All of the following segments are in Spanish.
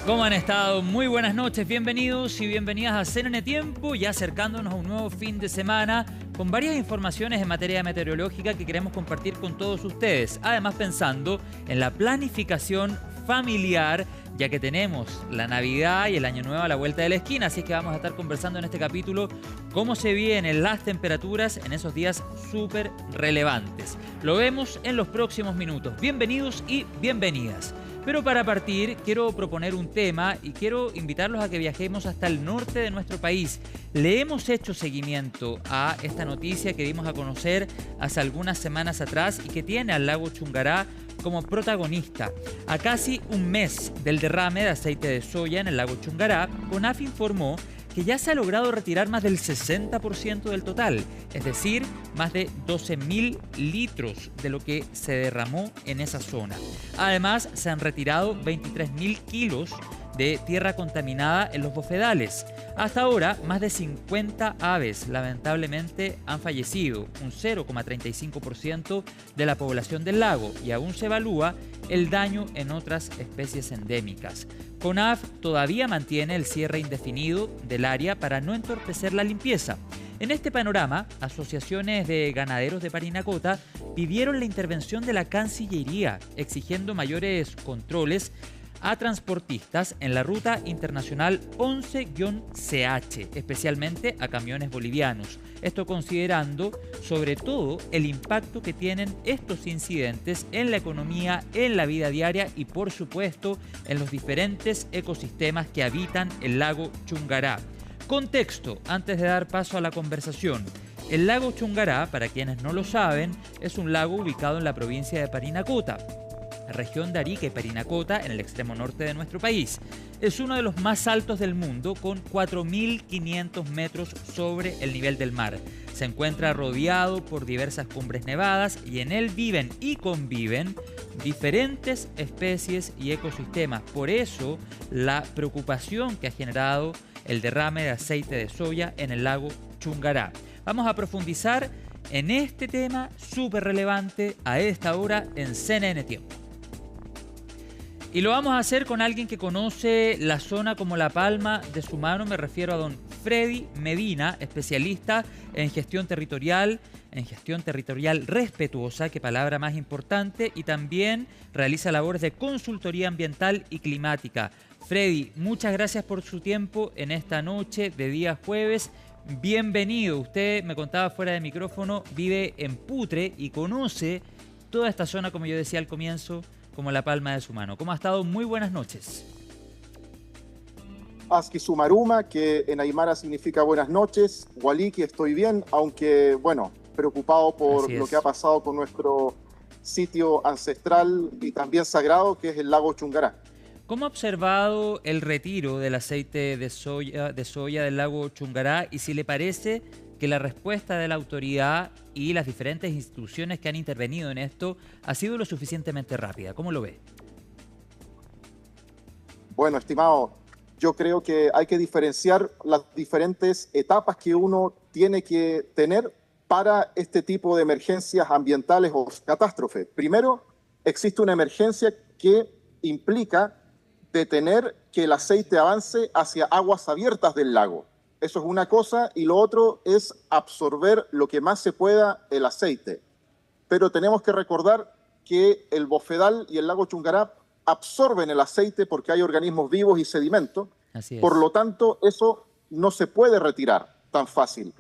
¿Cómo han estado? Muy buenas noches, bienvenidos y bienvenidas a CNN Tiempo, ya acercándonos a un nuevo fin de semana con varias informaciones en materia meteorológica que queremos compartir con todos ustedes. Además, pensando en la planificación familiar, ya que tenemos la Navidad y el Año Nuevo a la vuelta de la esquina, así que vamos a estar conversando en este capítulo cómo se vienen las temperaturas en esos días súper relevantes. Lo vemos en los próximos minutos. Bienvenidos y bienvenidas. Pero para partir, quiero proponer un tema y quiero invitarlos a que viajemos hasta el norte de nuestro país. Le hemos hecho seguimiento a esta noticia que dimos a conocer hace algunas semanas atrás y que tiene al lago Chungará como protagonista. A casi un mes del derrame de aceite de soya en el lago Chungará, CONAF informó que ya se ha logrado retirar más del 60% del total, es decir, más de 12.000 litros de lo que se derramó en esa zona. Además, se han retirado 23.000 kilos de tierra contaminada en los bofedales. Hasta ahora, más de 50 aves lamentablemente han fallecido, un 0,35% de la población del lago, y aún se evalúa el daño en otras especies endémicas. CONAF todavía mantiene el cierre indefinido del área para no entorpecer la limpieza. En este panorama, asociaciones de ganaderos de Parinacota pidieron la intervención de la Cancillería, exigiendo mayores controles a transportistas en la ruta internacional 11-CH, especialmente a camiones bolivianos. Esto considerando sobre todo el impacto que tienen estos incidentes en la economía, en la vida diaria y por supuesto en los diferentes ecosistemas que habitan el lago Chungará. Contexto, antes de dar paso a la conversación. El lago Chungará, para quienes no lo saben, es un lago ubicado en la provincia de Parinacota, región de Arica y Parinacota, en el extremo norte de nuestro país. Es uno de los más altos del mundo, con 4.500 metros sobre el nivel del mar. Se encuentra rodeado por diversas cumbres nevadas y en él viven y conviven diferentes especies y ecosistemas. Por eso, la preocupación que ha generado el derrame de aceite de soya en el lago Chungará. Vamos a profundizar en este tema súper relevante a esta hora en CNN Tiempo. Y lo vamos a hacer con alguien que conoce la zona como la palma de su mano. Me refiero a don Freddy Medina, especialista en gestión territorial respetuosa, qué palabra más importante, y también realiza labores de consultoría ambiental y climática. Freddy, muchas gracias por su tiempo en esta noche de día jueves. Bienvenido. Usted me contaba fuera de micrófono, vive en Putre y conoce toda esta zona, como yo decía al comienzo, como la palma de su mano. ¿Cómo ha estado? Muy buenas noches. Aski Sumaruma, que en Aymara significa buenas noches. Waliki, estoy bien, aunque, bueno, preocupado por lo que ha pasado con nuestro sitio ancestral y también sagrado, que es el lago Chungará. ¿Cómo ha observado el retiro del aceite de soya del lago Chungará y si le parece que la respuesta de la autoridad y las diferentes instituciones que han intervenido en esto ha sido lo suficientemente rápida? ¿Cómo lo ve? Bueno, estimado, yo creo que hay que diferenciar las diferentes etapas que uno tiene que tener para este tipo de emergencias ambientales o catástrofes. Primero, existe una emergencia que implica detener que el aceite avance hacia aguas abiertas del lago. Eso es una cosa, y lo otro es absorber lo que más se pueda el aceite. Pero tenemos que recordar que el bofedal y el lago Chungará absorben el aceite porque hay organismos vivos y sedimentos. Así es. Por lo tanto, eso no se puede retirar tan fácil.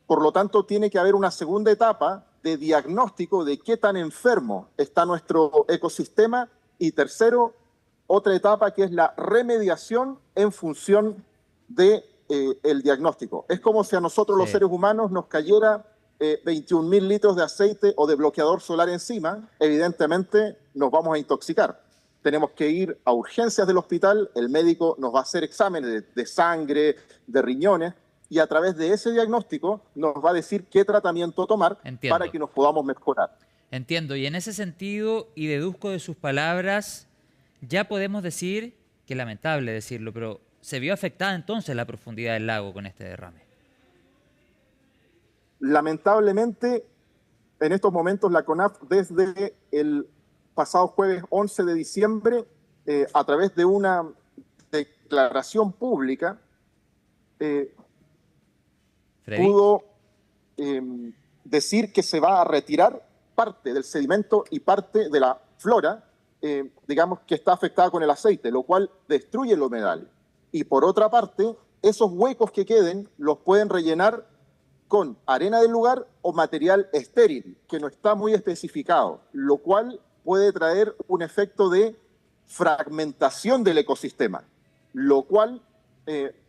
Por lo tanto, tiene que haber una segunda etapa de diagnóstico de qué tan enfermo está nuestro ecosistema. Y tercero, otra etapa que es la remediación en función de el diagnóstico. Es como si a nosotros los seres humanos nos cayera 21.000 litros de aceite o de bloqueador solar encima. Evidentemente nos vamos a intoxicar. Tenemos que ir a urgencias del hospital, el médico nos va a hacer exámenes de sangre, de riñones, y a través de ese diagnóstico nos va a decir qué tratamiento tomar para que nos podamos mejorar. Entiendo, y en ese sentido, y deduzco de sus palabras, ya podemos decir, que es lamentable decirlo, pero ¿se vio afectada entonces la profundidad del lago con este derrame? Lamentablemente, en estos momentos la CONAF, desde el pasado jueves 11 de diciembre, a través de una declaración pública Freddy. pudo decir que se va a retirar parte del sedimento y parte de la flora, digamos, que está afectada con el aceite, lo cual destruye el humedal. Y por otra parte, esos huecos que queden los pueden rellenar con arena del lugar o material estéril, que no está muy especificado, lo cual puede traer un efecto de fragmentación del ecosistema, lo cual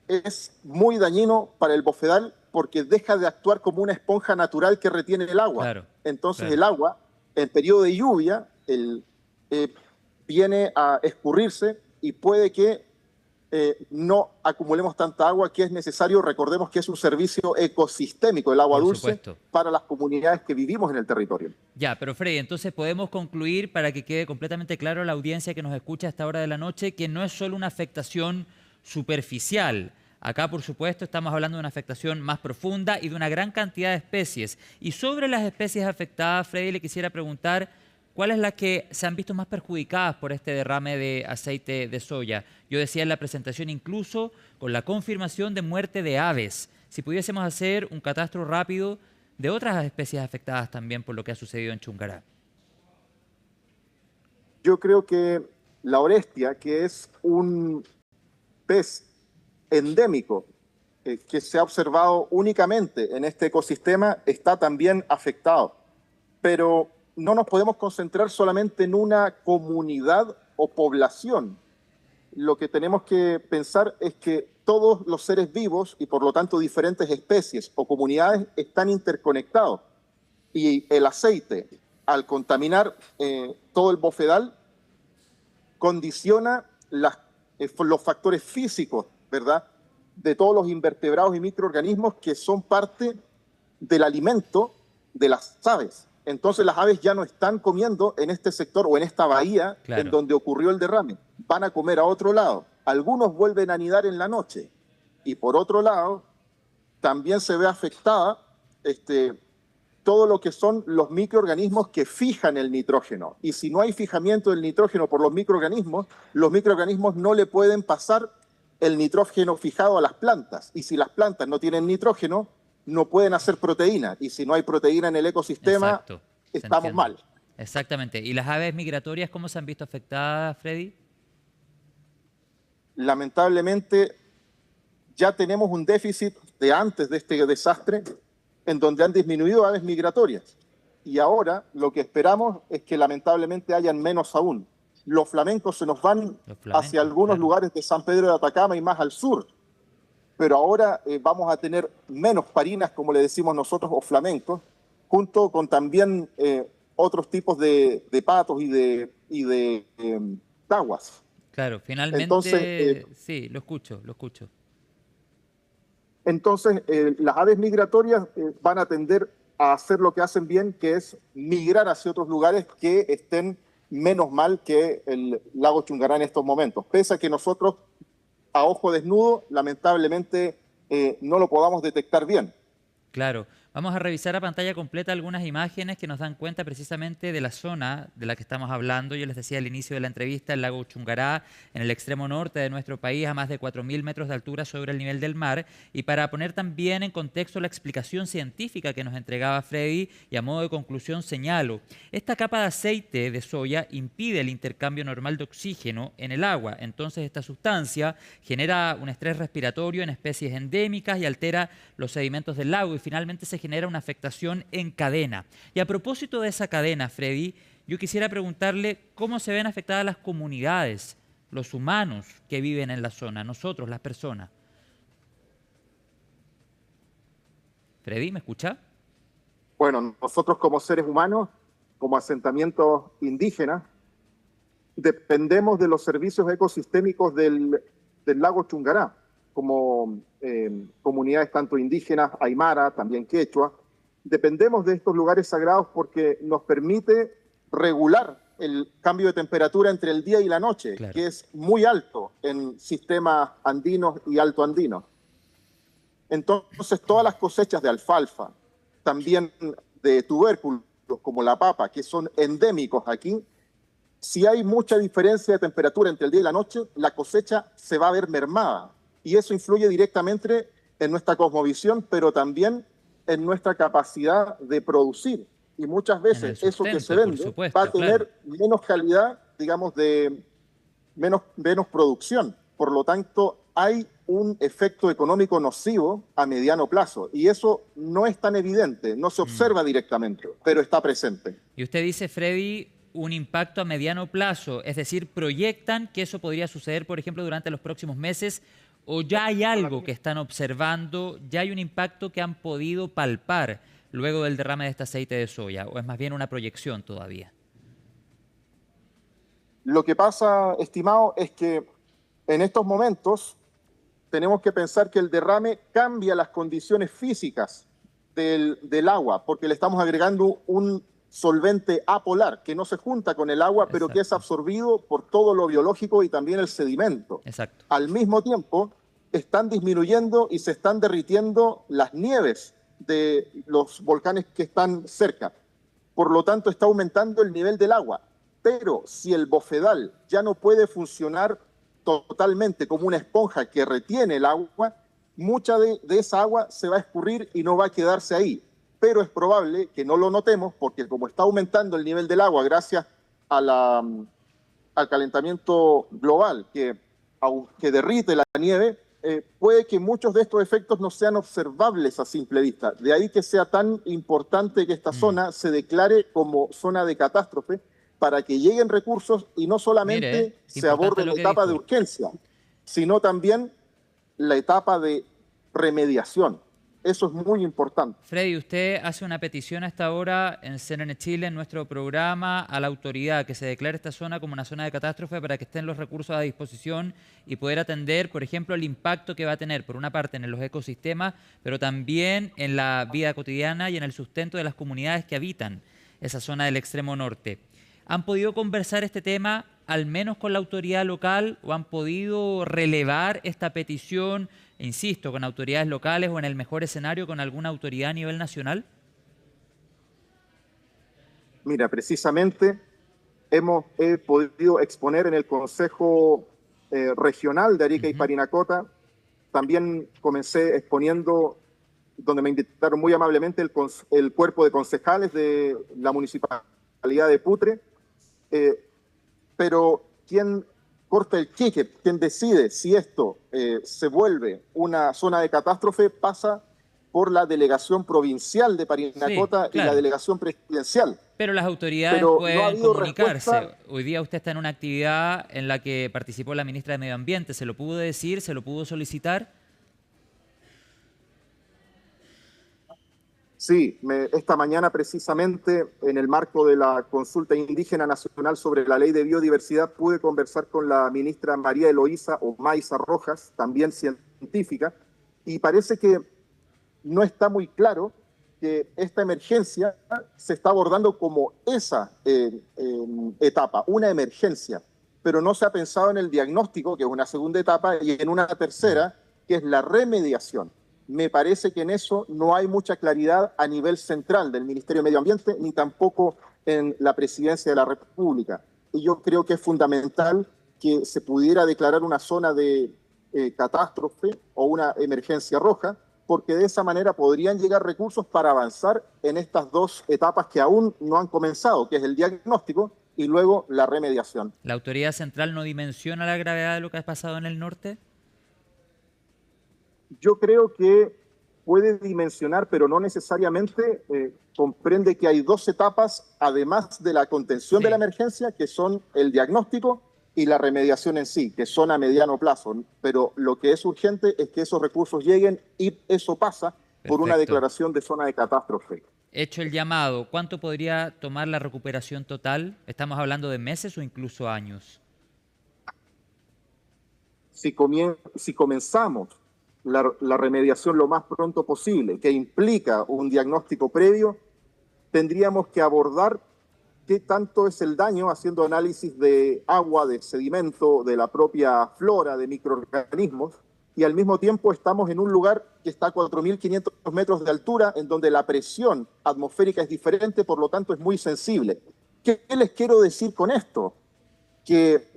es muy dañino para el bofedal porque deja de actuar como una esponja natural que retiene el agua. Claro, Entonces claro. el agua, en periodo de lluvia, viene a escurrirse y puede que no acumulemos tanta agua que es necesario. Recordemos que es un servicio ecosistémico, el agua Por dulce, supuesto. para las comunidades que vivimos en el territorio. Ya, pero Freddy, entonces podemos concluir para que quede completamente claro a la audiencia que nos escucha a esta hora de la noche que no es solo una afectación superficial. Acá, por supuesto, estamos hablando de una afectación más profunda y de una gran cantidad de especies. Y sobre las especies afectadas, Freddy, le quisiera preguntar cuáles las que se han visto más perjudicadas por este derrame de aceite de soya. Yo decía en la presentación incluso con la confirmación de muerte de aves. Si pudiésemos hacer un catastro rápido de otras especies afectadas también por lo que ha sucedido en Chungará. Yo creo que la orestia, que es un pez endémico que se ha observado únicamente en este ecosistema, está también afectado. Pero no nos podemos concentrar solamente en una comunidad o población. Lo que tenemos que pensar es que todos los seres vivos y por lo tanto diferentes especies o comunidades están interconectados. Y el aceite, al contaminar todo el bofedal, condiciona los factores físicos, ¿verdad?, de todos los invertebrados y microorganismos que son parte del alimento de las aves. Entonces las aves ya no están comiendo en este sector o en esta bahía en donde ocurrió el derrame. Van a comer a otro lado. Algunos vuelven a anidar en la noche. Y por otro lado, también se ve afectada todo lo que son los microorganismos que fijan el nitrógeno. Y si no hay fijamiento del nitrógeno por los microorganismos no le pueden pasar el nitrógeno fijado a las plantas. Y si las plantas no tienen nitrógeno, no pueden hacer proteína. Y si no hay proteína en el ecosistema, Exacto, estamos mal. Exactamente. ¿Y las aves migratorias cómo se han visto afectadas, Freddy? Lamentablemente, ya tenemos un déficit de antes de este desastre en donde han disminuido aves migratorias. Y ahora lo que esperamos es que lamentablemente hayan menos aún. Los flamencos se nos van hacia algunos lugares de San Pedro de Atacama y más al sur. Pero ahora vamos a tener menos parinas, como le decimos nosotros, o flamencos, junto con también otros tipos de patos y de taguas. Claro, finalmente, entonces, sí, lo escucho. Entonces, las aves migratorias van a tender a hacer lo que hacen bien, que es migrar hacia otros lugares que estén menos mal que el lago Chungará en estos momentos. Pese a que nosotros, a ojo desnudo, lamentablemente no lo podamos detectar bien. Claro. Vamos a revisar a pantalla completa algunas imágenes que nos dan cuenta precisamente de la zona de la que estamos hablando. Yo les decía al inicio de la entrevista, el lago Chungará, en el extremo norte de nuestro país, a más de 4.000 metros de altura sobre el nivel del mar. Y para poner también en contexto la explicación científica que nos entregaba Freddy, y a modo de conclusión señalo, esta capa de aceite de soya impide el intercambio normal de oxígeno en el agua. Entonces esta sustancia genera un estrés respiratorio en especies endémicas y altera los sedimentos del lago y finalmente se genera una afectación en cadena. Y a propósito de esa cadena, Freddy, yo quisiera preguntarle cómo se ven afectadas las comunidades, los humanos que viven en la zona, nosotros, las personas. Freddy, ¿me escucha? Bueno, nosotros como seres humanos, como asentamientos indígenas, dependemos de los servicios ecosistémicos del lago Chungará, como comunidades tanto indígenas, aymara, también quechua. Dependemos de estos lugares sagrados porque nos permite regular el cambio de temperatura entre el día y la noche, claro, que es muy alto en sistemas andinos y altoandinos. Entonces, todas las cosechas de alfalfa, también de tubérculos como la papa, que son endémicos aquí, Si hay mucha diferencia de temperatura entre el día y la noche, la cosecha se va a ver mermada. Y eso influye directamente en nuestra cosmovisión, pero también en nuestra capacidad de producir. Y muchas En el veces eso que se sustento, por vende va a supuesto, claro. tener menos calidad, digamos, de menos producción. Por lo tanto, hay un efecto económico nocivo a mediano plazo. Y eso no es tan evidente, no se Mm. observa directamente, pero está presente. Y usted dice, Freddy, un impacto a mediano plazo, es decir, proyectan que eso podría suceder, por ejemplo, durante los próximos meses, o ya hay algo que están observando, ya hay un impacto que han podido palpar luego del derrame de este aceite de soya, o es más bien una proyección todavía. Lo que pasa, estimado, es que en estos momentos tenemos que pensar que el derrame cambia las condiciones físicas del agua, porque le estamos agregando un solvente apolar que no se junta con el agua, pero que es Exacto, absorbido por todo lo biológico y también el sedimento. exacto. Al mismo tiempo, están disminuyendo y se están derritiendo las nieves de los volcanes que están cerca. Por lo tanto, está aumentando el nivel del agua. Pero si el bofedal ya no puede funcionar totalmente como una esponja que retiene el agua, mucha de esa agua se va a escurrir y no va a quedarse ahí. Pero es probable que no lo notemos porque como está aumentando el nivel del agua gracias a al calentamiento global que derrite la nieve, puede que muchos de estos efectos no sean observables a simple vista. De ahí que sea tan importante que esta Mm. zona se declare como zona de catástrofe para que lleguen recursos y no Mire, solamente se importante aborde lo la que etapa de dijo. urgencia, sino también la etapa de remediación. Eso es muy importante. Freddy, usted hace una petición a esta hora en CNN Chile, en nuestro programa, a la autoridad que se declare esta zona como una zona de catástrofe para que estén los recursos a disposición y poder atender, por ejemplo, el impacto que va a tener, por una parte, en los ecosistemas, pero también en la vida cotidiana y en el sustento de las comunidades que habitan esa zona del extremo norte. ¿Han podido conversar este tema al menos con la autoridad local o han podido relevar esta petición, insisto, con autoridades locales o en el mejor escenario con alguna autoridad a nivel nacional? Mira, precisamente hemos podido exponer en el Consejo Regional de Arica y Ujú. Parinacota. También comencé exponiendo, donde me invitaron muy amablemente el cuerpo de concejales de la municipalidad de Putre. Eh, pero quien corta el ticket, quien decide si esto se vuelve una zona de catástrofe, pasa por la delegación provincial de Sí, Parinacota y la claro. delegación presidencial. Pero las autoridades Pero no ha pueden habido comunicarse. respuesta. Hoy día usted está en una actividad en la que participó la ministra de Medio Ambiente. ¿Se lo pudo decir? ¿Se lo pudo solicitar? Sí, esta mañana precisamente en el marco de la consulta indígena nacional sobre la ley de biodiversidad pude conversar con la ministra María Eloísa Omaiza Rojas, también científica, y parece que no está muy claro que esta emergencia se está abordando como esa etapa, una emergencia, pero no se ha pensado en el diagnóstico, que es una segunda etapa, y en una Mm. tercera, que es la remediación. Me parece que en eso no hay mucha claridad a nivel central del Ministerio de Medio Ambiente, ni tampoco en la Presidencia de la República. Y yo creo que es fundamental que se pudiera declarar una zona de catástrofe o una emergencia roja, porque de esa manera podrían llegar recursos para avanzar en estas dos etapas que aún no han comenzado, que es el diagnóstico y luego la remediación. ¿La autoridad central no dimensiona la gravedad de lo que ha pasado en el norte? Yo creo que puede dimensionar, pero no necesariamente comprende que hay dos etapas, además de la contención de la Sí, emergencia, que son el diagnóstico y la remediación en sí, que son a mediano plazo. Pero lo que es urgente es que esos recursos lleguen y eso pasa por una perfecto. declaración de zona de catástrofe. Hecho el llamado, ¿cuánto podría tomar la recuperación total? ¿Estamos hablando de meses o incluso años? Si comenzamos la remediación lo más pronto posible, que implica un diagnóstico previo, tendríamos que abordar qué tanto es el daño haciendo análisis de agua, de sedimento, de la propia flora, de microorganismos, y al mismo tiempo estamos en un lugar que está a 4.500 metros de altura, en donde la presión atmosférica es diferente, por lo tanto es muy sensible. ¿Qué les quiero decir con esto? que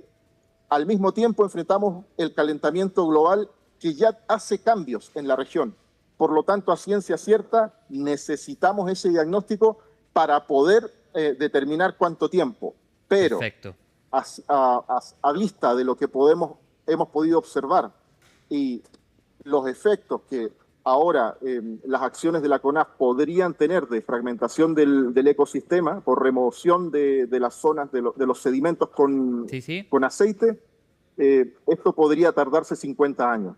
al mismo tiempo enfrentamos el calentamiento global que ya hace cambios en la región. Por lo tanto, a ciencia cierta, necesitamos ese diagnóstico para poder determinar cuánto tiempo. Pero a vista de lo que hemos podido observar y los efectos que ahora las acciones de la CONAF podrían tener de fragmentación del ecosistema por remoción de las zonas de los sedimentos con aceite, esto podría tardarse 50 años.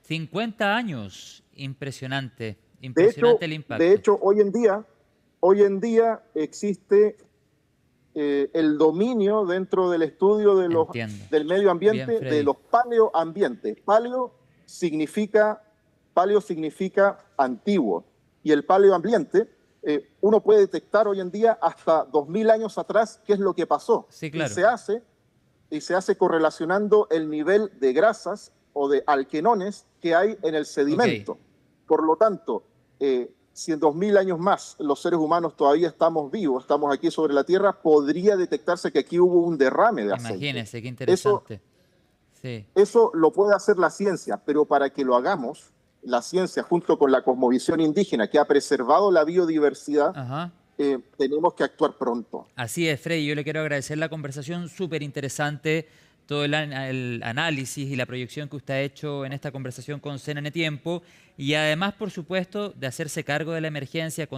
50 años, impresionante, impresionante el impacto. De hecho, hoy en día existe el dominio dentro del estudio del medio ambiente de los paleoambientes. Paleo significa antiguo, y el paleoambiente uno puede detectar hoy en día hasta 2000 años atrás qué es lo que pasó. Sí, claro. Y se hace correlacionando el nivel de grasas o de alquenones que hay en el sedimento. Okay. Por lo tanto, si en 2000 años más los seres humanos todavía estamos vivos, estamos aquí sobre la Tierra, podría detectarse que aquí hubo un derrame de aceite. Imagínense, qué interesante. Eso lo puede hacer la ciencia, pero para que lo hagamos, la ciencia junto con la cosmovisión indígena que ha preservado la biodiversidad, tenemos que actuar pronto. Así es, Freddy, yo le quiero agradecer la conversación súper interesante, todo el análisis y la proyección que usted ha hecho en esta conversación con CNN Tiempo, y además, por supuesto, de hacerse cargo de la emergencia,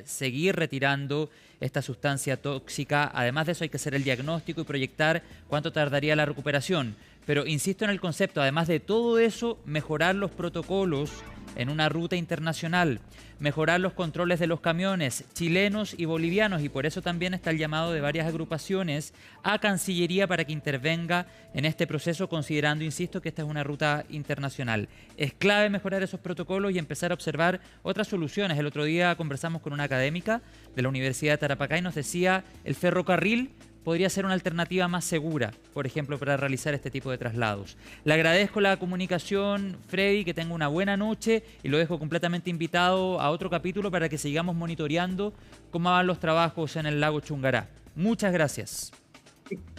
seguir retirando esta sustancia tóxica. Además de eso, hay que hacer el diagnóstico y proyectar cuánto tardaría la recuperación. Pero insisto en el concepto, además de todo eso, mejorar los protocolos en una ruta internacional, mejorar los controles de los camiones chilenos y bolivianos, y por eso también está el llamado de varias agrupaciones a Cancillería para que intervenga en este proceso, considerando, insisto, que esta es una ruta internacional. Es clave mejorar esos protocolos y empezar a observar otras soluciones. El otro día conversamos con una académica de la Universidad de Tarapacá y nos decía el ferrocarril podría ser una alternativa más segura, por ejemplo, para realizar este tipo de traslados. Le agradezco la comunicación, Freddy, que tenga una buena noche, y lo dejo completamente invitado a otro capítulo para que sigamos monitoreando cómo van los trabajos en el lago Chungará. Muchas gracias.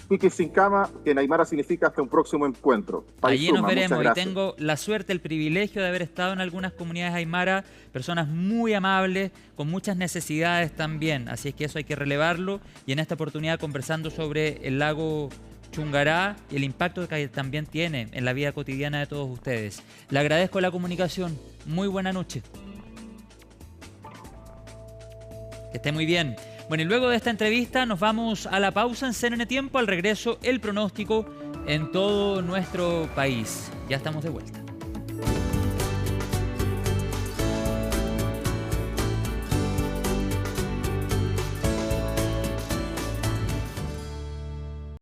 Pique sin cama, que en Aymara significa hasta un próximo encuentro. Allí nos veremos, y tengo la suerte, el privilegio de haber estado en algunas comunidades aymara, personas muy amables, con muchas necesidades también, así es que eso hay que relevarlo, y en esta oportunidad conversando sobre el lago Chungará y el impacto que también tiene en la vida cotidiana de todos ustedes. Le agradezco la comunicación, muy buena noche. Que esté muy bien. Bueno, y luego de esta entrevista nos vamos a la pausa en CNN Tiempo. Al regreso, el pronóstico en todo nuestro país. Ya estamos de vuelta.